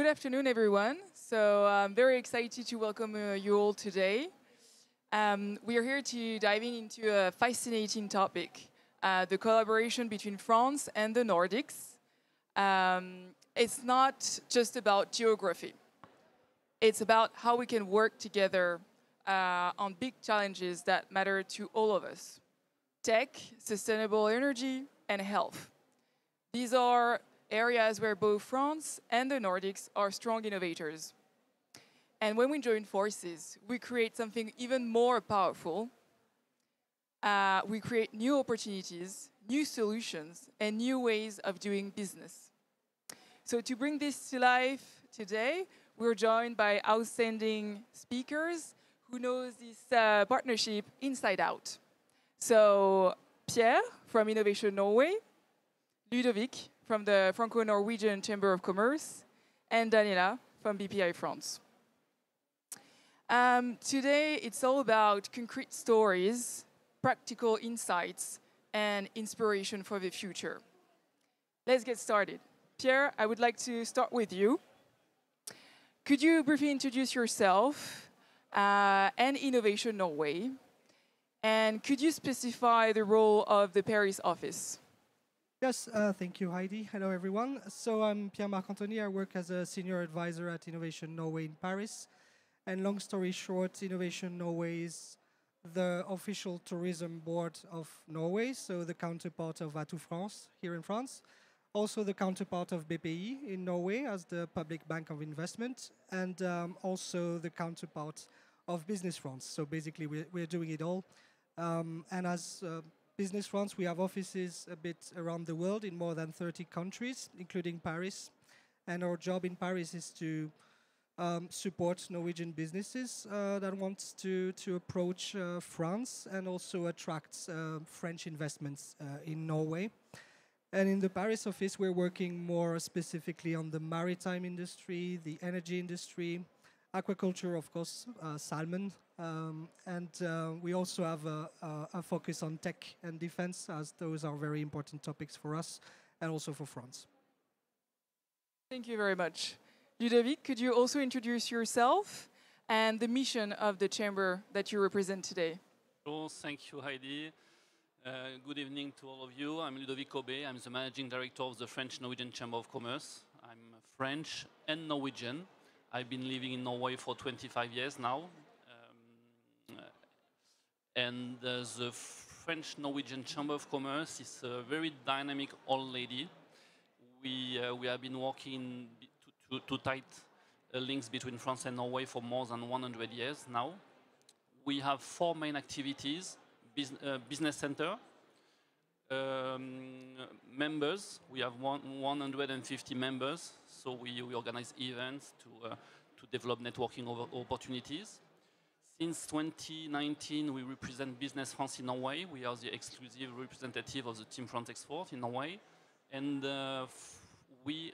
Good afternoon, everyone. So I'm very excited to welcome you all today. We are here to diving into a fascinating topic, the collaboration between France and the Nordics. It's not just about geography. It's about how we can work together on big challenges that matter to all of us. Tech, sustainable energy, and health. These are areas where both France and the Nordics are strong innovators. And when we join forces, we create something even more powerful. We create new opportunities, new solutions, and new ways of doing business. So to bring this to life today, we're joined by outstanding speakers who knows this partnership inside out. So Pierre from Innovation Norway, Ludovic from the Franco-Norvégienne Chamber of Commerce, and Daniela from BPI France. Today, it's all about concrete stories, practical insights, and inspiration for the future. Let's get started. Pierre, I would like to start with you. Could you briefly introduce yourself and Innovation Norway? And could you specify the role of the Paris office? Yes, thank you, Heidi. Hello, everyone. So I'm Pierre-Marc Anthony. I work as a senior advisor at Innovation Norway in Paris. And long story short, Innovation Norway is the official tourism board of Norway, so the counterpart of Bpifrance here in France. Also the counterpart of BPI in Norway as the public bank of investment, and also the counterpart of Business France. So basically, we're doing it all. And as Business France, we have offices a bit around the world in more than 30 countries, including Paris. And our job in Paris is to support Norwegian businesses that want to approach France and also attract French investments in Norway. And in the Paris office, we're working more specifically on the maritime industry, the energy industry, aquaculture, of course, salmon, and we also have a focus on tech and defense, as those are very important topics for us and also for France. Thank you very much. Ludovic, could you also introduce yourself and the mission of the chamber that you represent today? Sure, thank you, Heidi. Good evening to all of you. I'm Ludovic Caubet. I'm the managing director of the French-Norwegian Chamber of Commerce. I'm French and Norwegian. I've been living in Norway for 25 years now. And the French-Norwegian Chamber of Commerce is a very dynamic old lady. We have been working to tight links between France and Norway for more than 100 years now. We have four main activities: business center, members. We have 150 members, so we organize events to develop networking opportunities. Since 2019, we represent Business France in Norway. We are the exclusive representative of the Team France Export in Norway. And we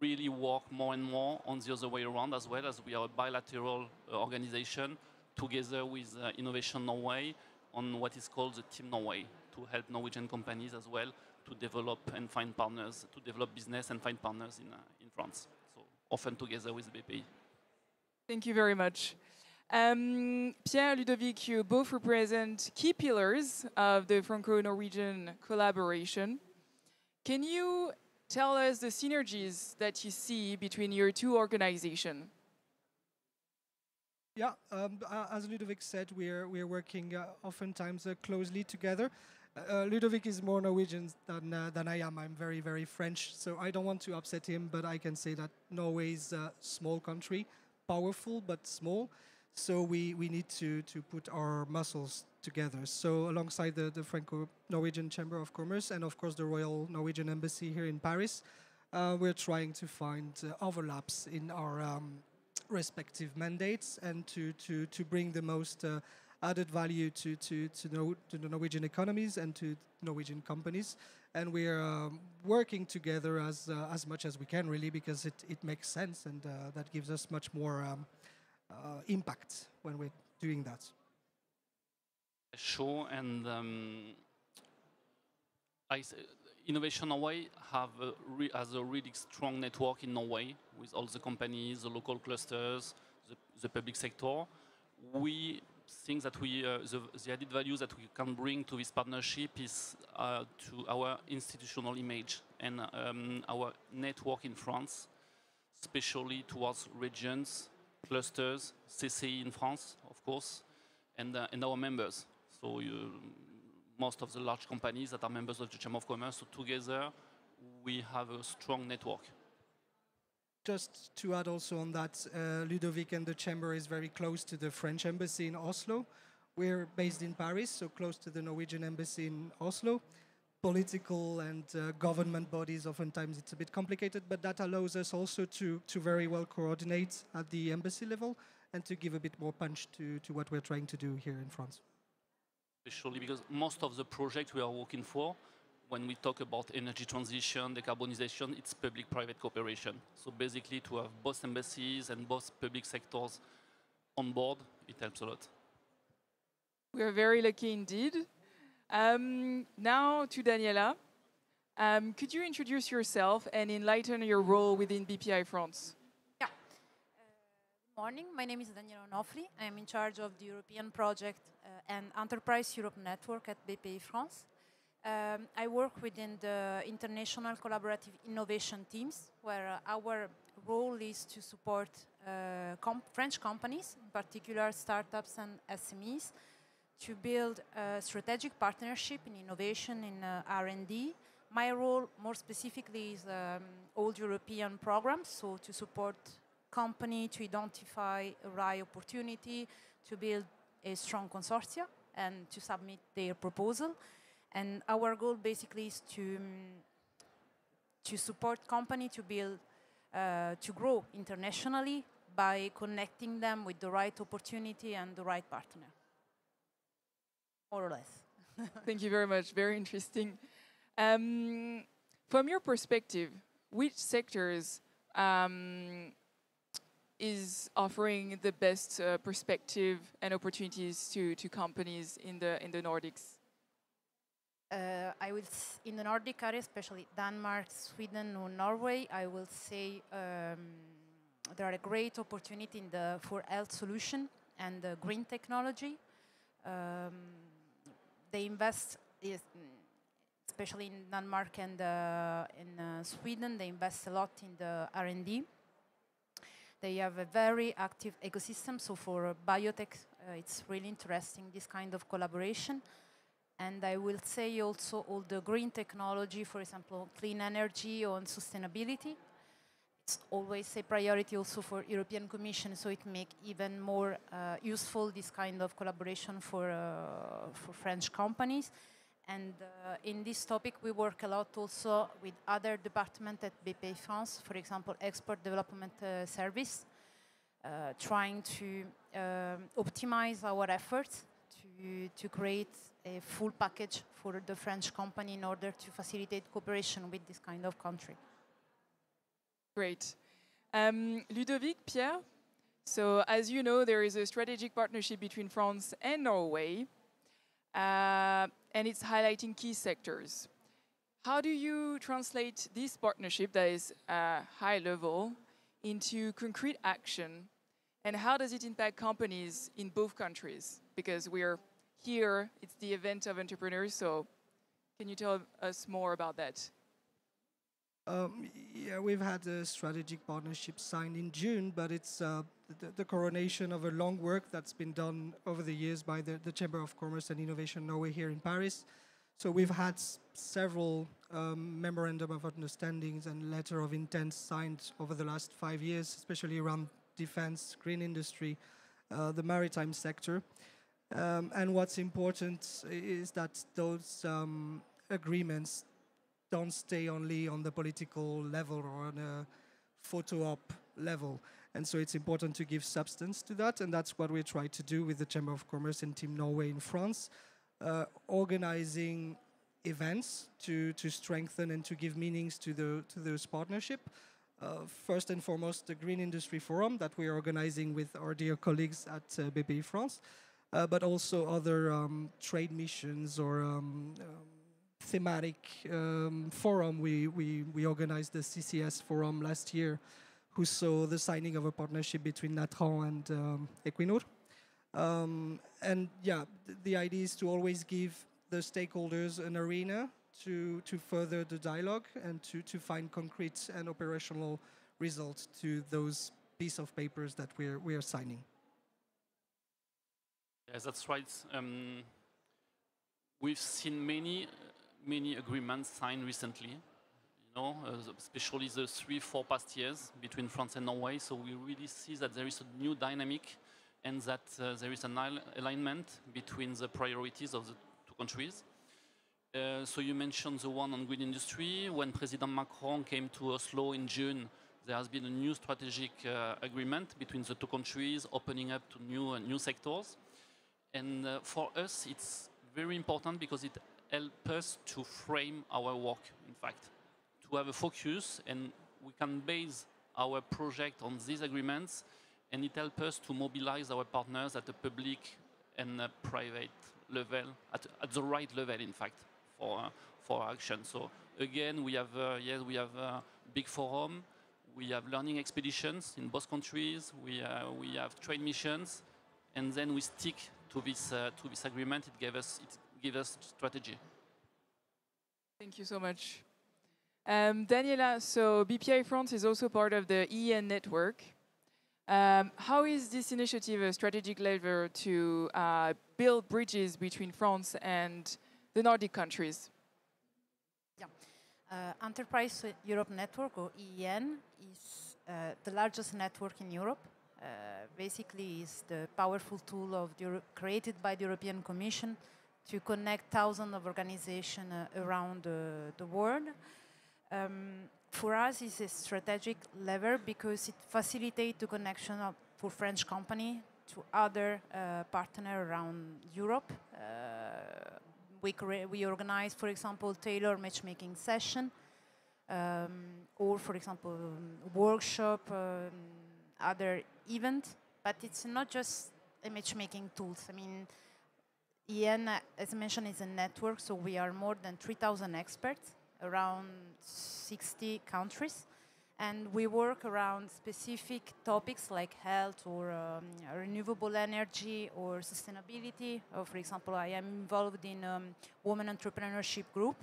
really work more and more on the other way around, as well as we are a bilateral organization together with Innovation Norway on what is called the Team Norway, to help Norwegian companies as well to develop and find partners, to develop business and find partners in France. So often together with BPI. Thank you very much. Pierre, Ludovic, you both represent key pillars of the Franco-Norwegian collaboration. Can you tell us the synergies that you see between your two organizations? Yeah, as Ludovic said, we're working oftentimes closely together. Ludovic is more Norwegian than I am. I'm very, very French, so I don't want to upset him, but I can say that Norway is a small country, powerful but small. So we need to put our muscles together. So alongside the Franco-Norwegian Chamber of Commerce and of course the Royal Norwegian Embassy here in Paris, we're trying to find overlaps in our respective mandates and to bring the most added value to the Norwegian economies and to Norwegian companies. And we're working together as much as we can, really, because it makes sense, and that gives us much more impact when we're doing that. Sure, and Innovation Norway has a really strong network in Norway with all the companies, the local clusters, the public sector. We think that the added value that we can bring to this partnership is to our institutional image and our network in France, especially towards regions, clusters, CCI in France, of course, and our members. So most of the large companies that are members of the Chamber of Commerce, so together we have a strong network. Just to add also on that, Ludovic and the Chamber is very close to the French embassy in Oslo. We're based in Paris, so close to the Norwegian embassy in Oslo. Political and government bodies, oftentimes it's a bit complicated, but that allows us also to very well coordinate at the embassy level and to give a bit more punch to what we're trying to do here in France. Especially because most of the projects we are working for, when we talk about energy transition, decarbonization, it's public-private cooperation. So basically to have both embassies and both public sectors on board, it helps a lot. We are very lucky indeed. Now to Daniela. Could you introduce yourself and enlighten your role within BPI France? Yeah. Good morning. My name is Daniela ONOFRI. I am in charge of the European project and Enterprise Europe network at BPI France. I work within the international collaborative innovation teams, where our role is to support French companies, in particular startups and SMEs, to build a strategic partnership in innovation in R&D. My role, more specifically, is all European programs, so to support company to identify a right opportunity, to build a strong consortia, and to submit their proposal. And our goal basically is to support company to build, to grow internationally by connecting them with the right opportunity and the right partner. More or less. Thank you very much. Very interesting. From your perspective, which sectors is offering the best perspective and opportunities to companies in the Nordics? I will, in the Nordic area, especially Denmark, Sweden, or Norway, I will say there are a great opportunity for health solution and green technology. They invest, especially in Denmark and in Sweden, they invest a lot in the R&D. They have a very active ecosystem, so for biotech, it's really interesting, this kind of collaboration. And I will say also all the green technology, for example, clean energy or sustainability. It's always a priority also for European Commission, so it makes even more useful this kind of collaboration for French companies. And in this topic, we work a lot also with other departments at BPI France, for example, Export Development Service, trying to optimize our efforts to create a full package for the French company in order to facilitate cooperation with this kind of country. Great. Ludovic, Pierre, so as you know, there is a strategic partnership between France and Norway, and it's highlighting key sectors. How do you translate this partnership that is high level into concrete action, and how does it impact companies in both countries? Because we're here, it's the event of entrepreneurs, so can you tell us more about that? Yeah, we've had a strategic partnership signed in June, but it's the coronation of a long work that's been done over the years by the Chamber of Commerce and Innovation Norway here in Paris. So we've had several memorandum of understandings and letter of intent signed over the last 5 years, especially around defense, green industry, the maritime sector. And what's important is that those agreements don't stay only on the political level or on a photo op level. And so it's important to give substance to that, and that's what we try to do with the Chamber of Commerce and Team Norway in France, organizing events to strengthen and to give meanings to those partnership. First and foremost, the Green Industry Forum that we are organizing with our dear colleagues at BPI France, but also other trade missions or thematic forum. We organized the CCS forum last year, who saw the signing of a partnership between Natran and Equinor. And yeah, the idea is to always give the stakeholders an arena to further the dialogue and to find concrete and operational results to those piece of papers that we are signing. Yes, that's right. We've seen many agreements signed recently, you know, especially the 3-4 past years between France and Norway. So we really see that there is a new dynamic and that there is an alignment between the priorities of the two countries. So you mentioned the one on green industry. When President Macron came to Oslo in June, there has been a new strategic agreement between the two countries, opening up to new sectors. And for us, it's very important because it helps us to frame our work, in fact, to have a focus, and we can base our project on these agreements, and it helps us to mobilize our partners at the public and private level, at the right level, in fact, for action. So again, we have a big forum, we have learning expeditions in both countries, we have trade missions, and then we stick to this agreement. It gives us strategy. Thank you so much. Daniela, so BPI France is also part of the EN network. How is this initiative a strategic lever to build bridges between France and the Nordic countries? Yeah. Enterprise Europe Network, or EN, is the largest network in Europe. Basically, is the powerful tool created by the European Commission to connect thousands of organizations around the world. For us, it's a strategic lever because it facilitates the connection for French company to other partners around Europe. We organize, for example, tailored matchmaking session, or, for example, workshop, other event. But it's not just a matchmaking tools. I mean, EN, as I mentioned, is a network, so we are more than 3,000 experts around 60 countries, and we work around specific topics like health or renewable energy or sustainability. Or, for example, I am involved in women entrepreneurship group,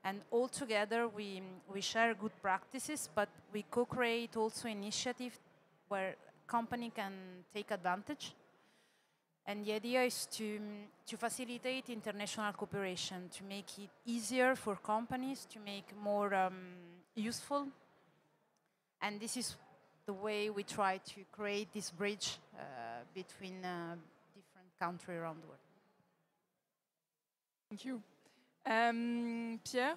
and all together we share good practices, but we co-create also initiatives where company can take advantage. And the idea is to facilitate international cooperation, to make it easier for companies, to make more useful. And this is the way we try to create this bridge between different countries around the world. Thank you. Pierre,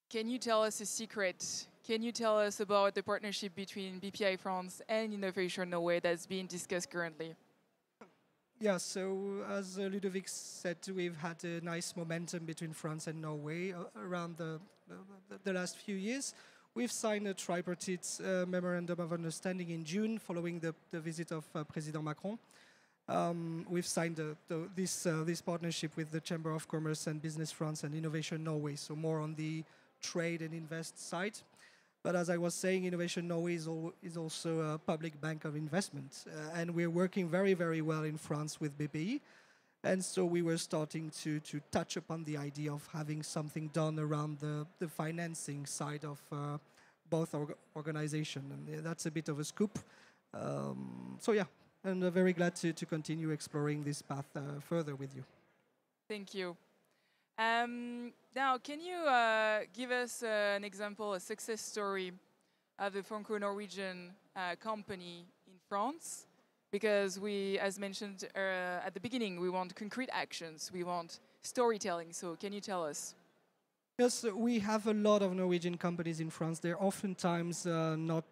can you tell us a secret? Can you tell us about the partnership between BPI France and Innovation Norway that's being discussed currently? Yeah, so as Ludovic said, we've had a nice momentum between France and Norway around the last few years. We've signed a tripartite memorandum of understanding in June following the visit of President Macron. We've signed this partnership with the Chamber of Commerce and Business France and Innovation Norway, so more on the trade and invest side. But as I was saying, Innovation Norway is also a public bank of investment. And we're working very, very well in France with BPI. And so we were starting to touch upon the idea of having something done around the financing side of both organizations. And that's a bit of a scoop. So yeah, and very glad to continue exploring this path further with you. Thank you. Now, can you give us an example, a success story of a Franco-Norwegian company in France? Because we, as mentioned at the beginning, we want concrete actions, we want storytelling. So can you tell us? Yes, we have a lot of Norwegian companies in France. They're oftentimes not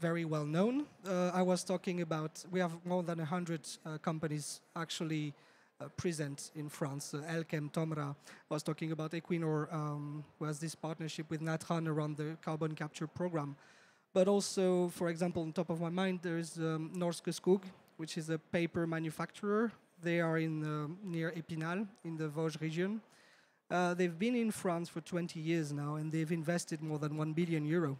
very well known. I was talking about, we have more than 100 companies actually present in France. Elkem, Tomra was talking about Equinor, who has this partnership with Natran around the carbon capture program. But also, for example, on top of my mind, there is Norske Skog, which is a paper manufacturer. They are in near Épinal in the Vosges region. They've been in France for 20 years now, and they've invested more than 1 billion euro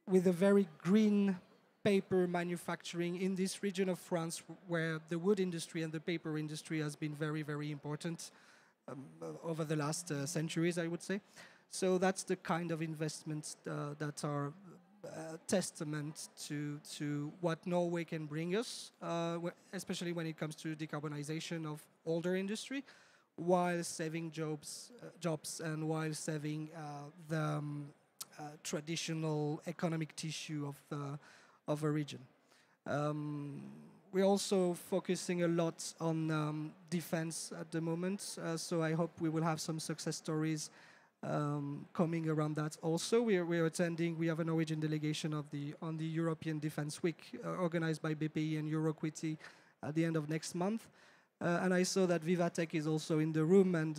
with a very green paper manufacturing in this region of France, where the wood industry and the paper industry has been very, very important over the last centuries, I would say. So that's the kind of investments that are testament to what Norway can bring us, especially when it comes to decarbonization of older industry, while saving jobs and while saving the traditional economic tissue of a region. We're also focusing a lot on defense at the moment, so I hope we will have some success stories coming around that. Also, we have a Norwegian delegation on the European Defense Week, organized by BPI and Euroquity at the end of next month. And I saw that Vivatech is also in the room, and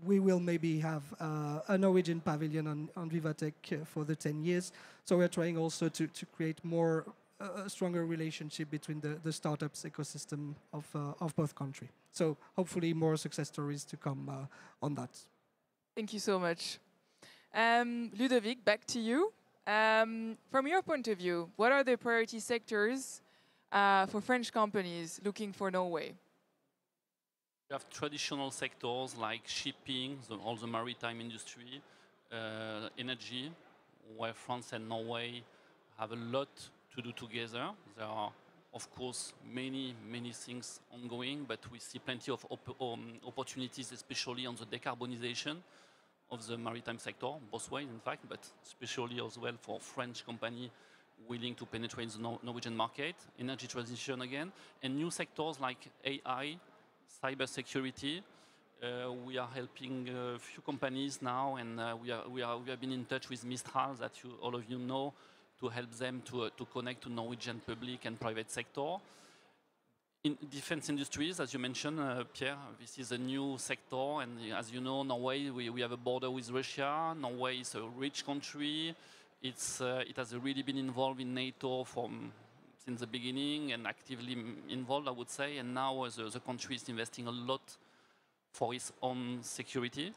we will maybe have a Norwegian pavilion on Vivatech for the 10 years. So we're trying also to create a stronger relationship between the startups ecosystem of both countries. So hopefully more success stories to come on that. Thank you so much. Ludovic, back to you. From your point of view, what are the priority sectors for French companies looking for Norway? We have traditional sectors like shipping, all the maritime industry, energy, where France and Norway have a lot to do together. There are, of course, many things ongoing, but we see plenty of opportunities, especially on the decarbonization of the maritime sector, both ways, in fact, but especially as well for French companies willing to penetrate the Norwegian market, energy transition again, and new sectors like AI, cybersecurity. We are helping a few companies now, and we have been in touch with Mistral, that all of you know, to help them to connect to Norwegian public and private sector. In defense industries, as you mentioned, Pierre, this is a new sector, and as you know, Norway, we have a border with Russia. Norway is a rich country. It has really been involved in NATO since the beginning, and actively involved, I would say, and now the country is investing a lot for its own security.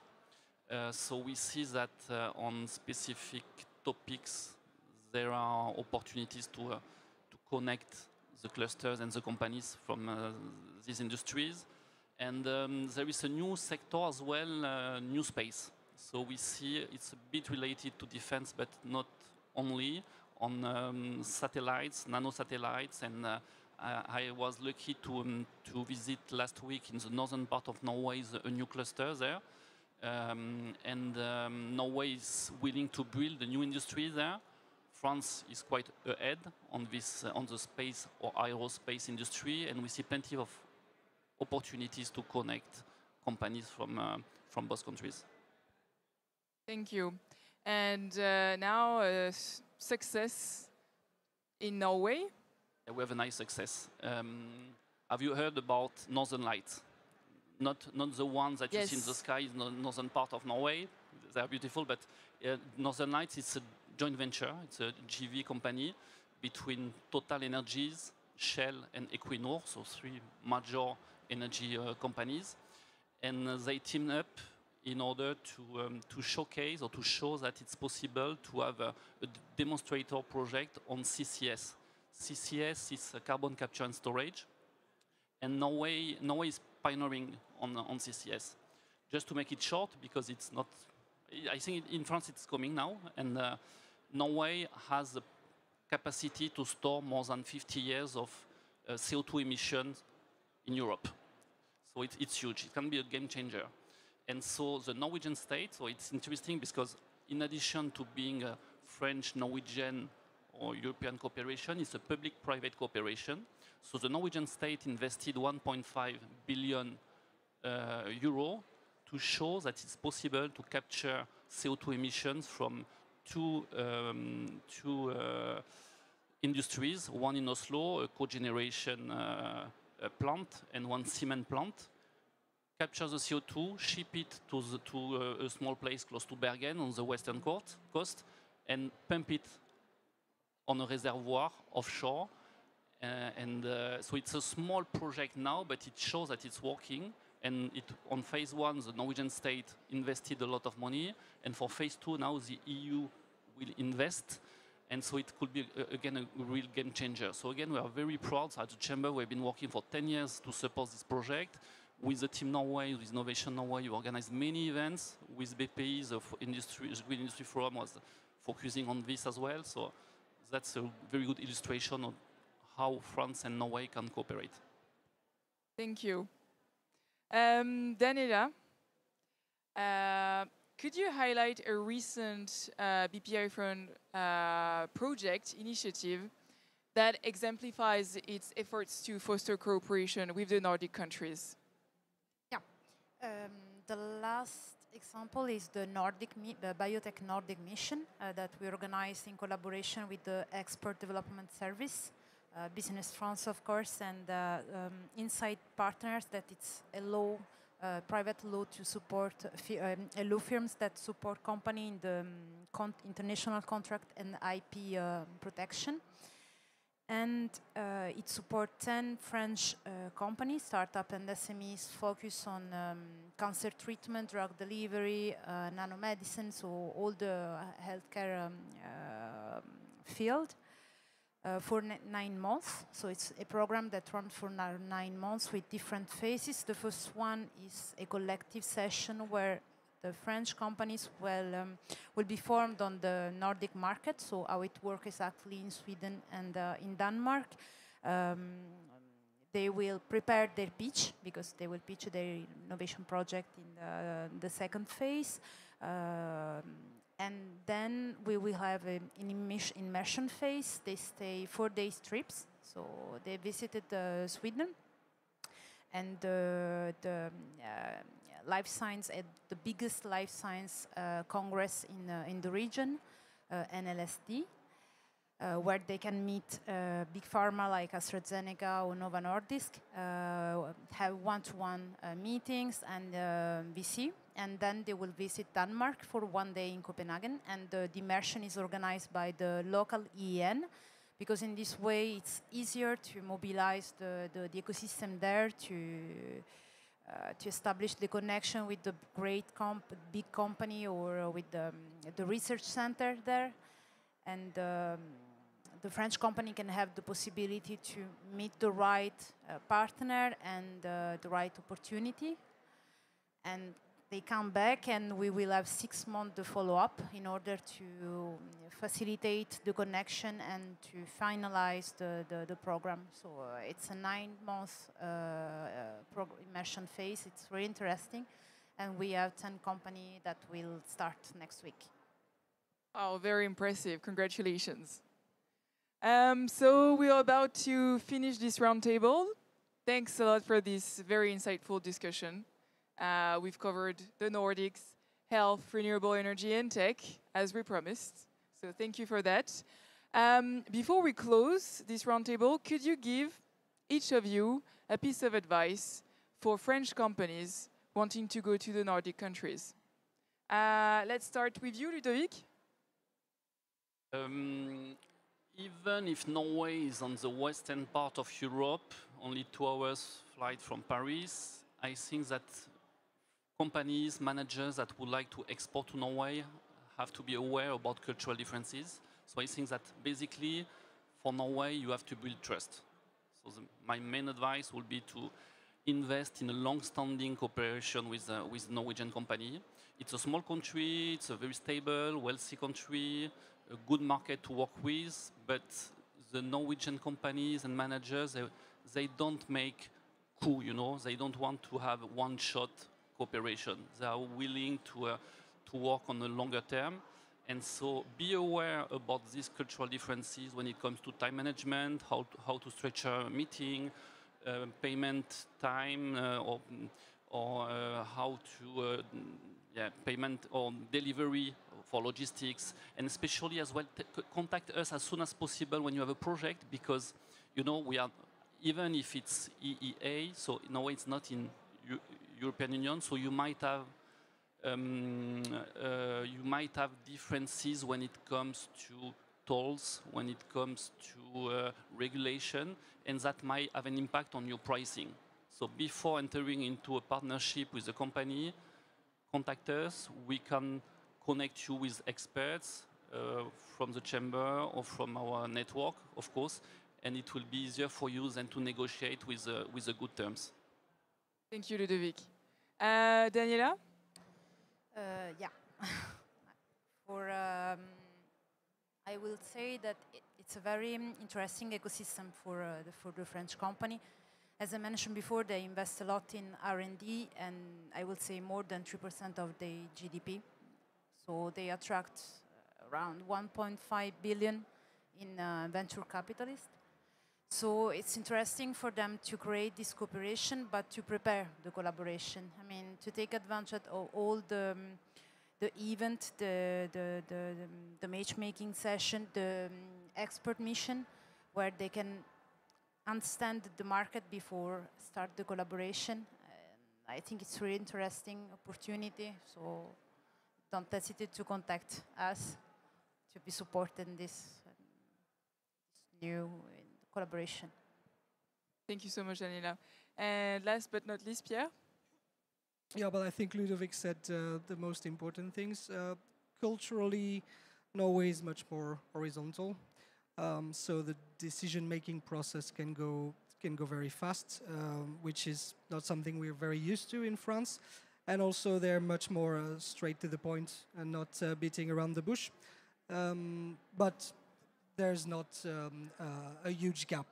So we see that on specific topics, there are opportunities to connect the clusters and the companies from these industries. And there is a new sector as well, new space. So we see it's a bit related to defense, but not only, on satellites, nanosatellites. And I was lucky to visit last week in the northern part of Norway, a new cluster there. Norway is willing to build a new industry there. France is quite ahead on the space or aerospace industry, and we see plenty of opportunities to connect companies from both countries. Thank you. And now success in Norway? Yeah, we have a nice success. Have you heard about Northern Lights? Not the ones that you see in the sky in the northern part of Norway. They are beautiful, but Northern Lights is a joint venture. It's a JV company between Total Energies, Shell, and Equinor, so three major energy companies. And they teamed up in order to showcase or to show that it's possible to have a demonstrator project on CCS. CCS is carbon capture and storage, and Norway is pioneering on CCS. Just to make it short, because it's not, I think in France it's coming now, and Norway has the capacity to store more than 50 years of CO2 emissions in Europe. So it's huge. It can be a game changer. And so the Norwegian state, so it's interesting because in addition to being a French, Norwegian, or European cooperation, it's a public-private cooperation. So the Norwegian state invested 1.5 billion euro to show that it's possible to capture CO2 emissions from two industries, one in Oslo, a cogeneration plant, and one cement plant. Capture the CO2, ship it to a small place close to Bergen on the western coast, and pump it on a reservoir offshore. So it's a small project now, but it shows that it's working. And on phase 1, the Norwegian state invested a lot of money. And for phase 2, now the EU will invest. And so it could be, again, a real game changer. So again, we are very proud. So at the Chamber, we've been working for 10 years to support this project. With the team Norway, with Innovation Norway, we organized many events. With BPI, the Green Industry Forum was focusing on this as well. So that's a very good illustration of how France and Norway can cooperate. Thank you. Daniela, could you highlight a recent BPI France project initiative that exemplifies its efforts to foster cooperation with the Nordic countries? Yeah. The last example is the Biotech Nordic mission that we organized in collaboration with the Expert Development Service, Business France, of course, and inside partners that it's a law, private law to support law firms that support company in the international contract and IP protection. And it supports 10 French companies, startup and SMEs, focus on cancer treatment, drug delivery, nanomedicine, so all the healthcare field. For 9 months. So it's a program that runs for 9 months with different phases. The first one is a collective session where the French companies will be formed on the Nordic market. So how it works exactly in Sweden and in Denmark. They will prepare their pitch because they will pitch their innovation project in the second phase. And then we will have an immersion phase. They stay 4 days trips. So they visited Sweden and the life science, the biggest life science congress in the region, NLSD, where they can meet big pharma like AstraZeneca or Nordics, have one-to-one meetings and VC. And then they will visit Denmark for 1 day in Copenhagen. And the immersion is organized by the local EN, because in this way it's easier to mobilize the ecosystem there to establish the connection with the big company or with the research center there. And the French company can have the possibility to meet the right partner and the right opportunity. And they come back and we will have 6 months to follow up in order to facilitate the connection and to finalize the program. So it's a 9-month immersion phase. It's very interesting. And we have 10 companies that will start next week. Oh, very impressive. Congratulations. So we are about to finish this roundtable. Thanks a lot for this very insightful discussion. We've covered the Nordics, health, renewable energy, and tech, as we promised. So thank you for that. Before we close this roundtable, could you give each of you a piece of advice for French companies wanting to go to the Nordic countries? Let's start with you, Ludovic. Even if Norway is on the western part of Europe, only 2 hours flight from Paris, I think that companies, managers that would like to export to Norway have to be aware about cultural differences. So I think that basically for Norway you have to build trust. So my main advice would be to invest in a long-standing cooperation with Norwegian company. It's a small country, it's a very stable, wealthy country, a good market to work with, but the Norwegian companies and managers, they don't make coup, you know, they don't want to have one-shot cooperation. They are willing to work on a longer term. And so be aware about these cultural differences when it comes to time management, how to structure a meeting, payment time, or how to payment or delivery for logistics, and especially as well contact us as soon as possible when you have a project, because you know we are, even if it's EEA, so in a way it's not in European Union, so you might have differences when it comes to tolls when it comes to regulation, and that might have an impact on your pricing. So before entering into a partnership with a company, contact us. We can connect you with experts from the chamber or from our network, of course, and it will be easier for you than to negotiate with the good terms. Thank you, Ludovic. Daniela? Yeah. I will say that it's a very interesting ecosystem for the French company. As I mentioned before, they invest a lot in R&D, and I would say more than 3% of the GDP. So they attract around 1.5 billion in venture capitalists. So it's interesting for them to create this cooperation, but to prepare the collaboration. I mean, to take advantage of all the event, the matchmaking session, the expert mission, where they can understand the market before start the collaboration. I think it's a really interesting opportunity, so don't hesitate to contact us to be supported in this new collaboration. Thank you so much, Daniela. And last but not least, Pierre? Yeah, but I think Ludovic said the most important things. Culturally, Norway is much more horizontal, so the decision-making process can go very fast, which is not something we're very used to in France. And also, they're much more straight to the point and not beating around the bush. But there's not a huge gap.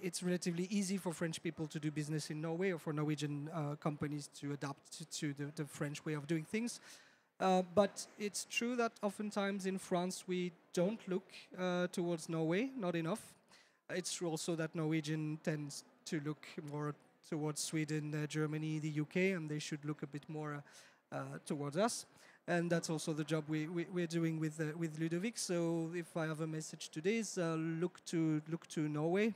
It's relatively easy for French people to do business in Norway, or for Norwegian companies to adapt to the French way of doing things. But it's true that oftentimes in France we don't look towards Norway, not enough. It's true also that Norwegian tends to look more towards Sweden, Germany, the UK, and they should look a bit more towards us. And that's also the job we're doing with Ludovic. So if I have a message today, is look to Norway.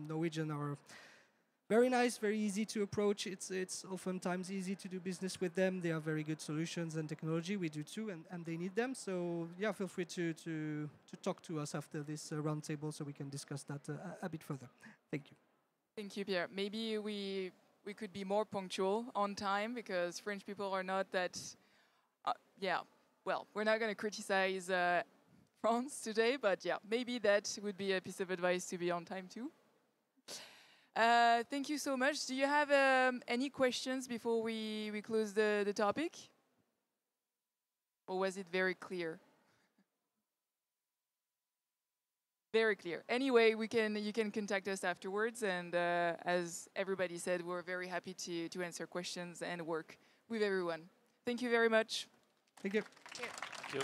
Norwegian are very nice, very easy to approach. It's oftentimes easy to do business with them. They have very good solutions and technology. We do too, and they need them. So yeah, feel free to talk to us after this roundtable so we can discuss that a bit further. Thank you. Thank you, Pierre. Maybe we could be more punctual on time, because French people are not that. Yeah, well, we're not going to criticize France today, but yeah, maybe that would be a piece of advice to be on time too. Thank you so much. Do you have any questions before we close the topic? Or was it very clear? Very clear. Anyway, you can contact us afterwards, and as everybody said, we're very happy to answer questions and work with everyone. Thank you very much. Thank you. Thank you.